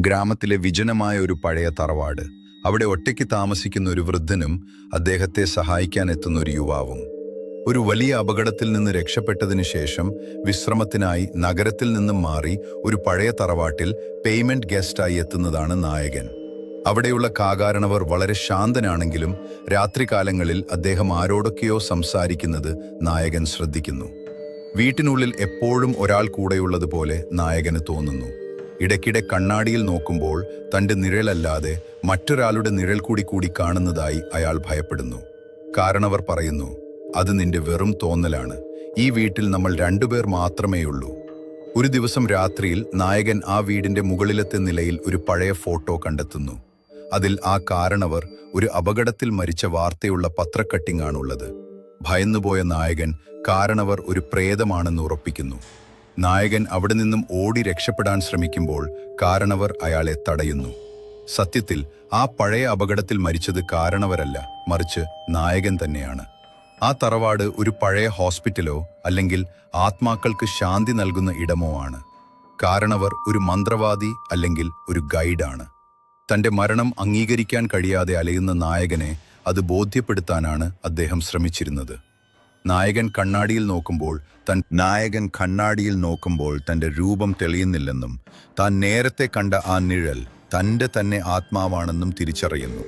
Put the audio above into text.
ഗ്രാമത്തിലെ വിജനമായ ഒരു പഴയ തറവാട്. അവിടെ ഒറ്റയ്ക്ക് താമസിക്കുന്ന ഒരു വൃദ്ധനും അദ്ദേഹത്തെ സഹായിക്കാൻ എത്തുന്ന ഒരു യുവാവും. ഒരു വലിയ അപകടത്തിൽ നിന്ന് രക്ഷപ്പെട്ടതിനു ശേഷം വിശ്രമത്തിനായി നഗരത്തിൽ നിന്നും മാറി ഒരു പഴയ തറവാട്ടിൽ പേയ്മെന്റ് ഗസ്റ്റായി എത്തുന്നതാണ് നായകൻ. അവിടെയുള്ള കാകാരണവർ വളരെ ശാന്തനാണെങ്കിലും രാത്രികാലങ്ങളിൽ അദ്ദേഹം ആരോടൊക്കെയോ സംസാരിക്കുന്നത് നായകൻ ശ്രദ്ധിക്കുന്നു. വീട്ടിനുള്ളിൽ എപ്പോഴും ഒരാൾ കൂടെയുള്ളതുപോലെ നായകന് തോന്നുന്നു. ഇടയ്ക്കിടെ കണ്ണാടിയിൽ നോക്കുമ്പോൾ തൻ്റെ നിഴലല്ലാതെ മറ്റൊരാളുടെ നിഴൽ കൂടി കാണുന്നതായി അയാൾ ഭയപ്പെടുന്നു. കാരണവർ പറയുന്നു, അത് നിന്റെ വെറും തോന്നലാണ്. ഈ വീട്ടിൽ നമ്മൾ രണ്ടുപേർ മാത്രമേയുള്ളൂ. ഒരു ദിവസം രാത്രിയിൽ നായകൻ ആ വീടിന്റെ മുകളിലത്തെ നിലയിൽ ഒരു പഴയ ഫോട്ടോ കണ്ടെത്തുന്നു. അതിൽ ആ കാരണവർ ഒരു അപകടത്തിൽ മരിച്ച വാർത്തയുള്ള പത്രക്കട്ടിങ്ങാണുള്ളത്. ഭയന്നുപോയ നായകൻ കാരണവർ ഒരു പ്രേതമാണെന്ന് ഉറപ്പിക്കുന്നു. നായകൻ അവിടെ നിന്നും ഓടി രക്ഷപ്പെടാൻ ശ്രമിക്കുമ്പോൾ കാരണവർ അയാളെ തടയുന്നു. സത്യത്തിൽ ആ പഴയ അപകടത്തിൽ മരിച്ചത് കാരണവരല്ല, മറിച്ച് നായകൻ തന്നെയാണ്. ആ തറവാട് ഒരു പഴയ ഹോസ്പിറ്റലോ അല്ലെങ്കിൽ ആത്മാക്കൾക്ക് ശാന്തി നൽകുന്ന ഇടമോ ആണ്. കാരണവർ ഒരു മന്ത്രവാദി അല്ലെങ്കിൽ ഒരു ഗൈഡാണ്. തൻ്റെ മരണം അംഗീകരിക്കാൻ കഴിയാതെ അലയുന്ന നായകനെ അത് ബോധ്യപ്പെടുത്താനാണ് അദ്ദേഹം ശ്രമിച്ചിരുന്നത്. നായകൻ കണ്ണാടിയിൽ നോക്കുമ്പോൾ തൻ്റെ രൂപം തെളിയുന്നില്ലെന്നും താൻ നേരത്തെ കണ്ട ആ നിഴൽ തൻ്റെ തന്നെ ആത്മാവാണെന്നും തിരിച്ചറിയുന്നു.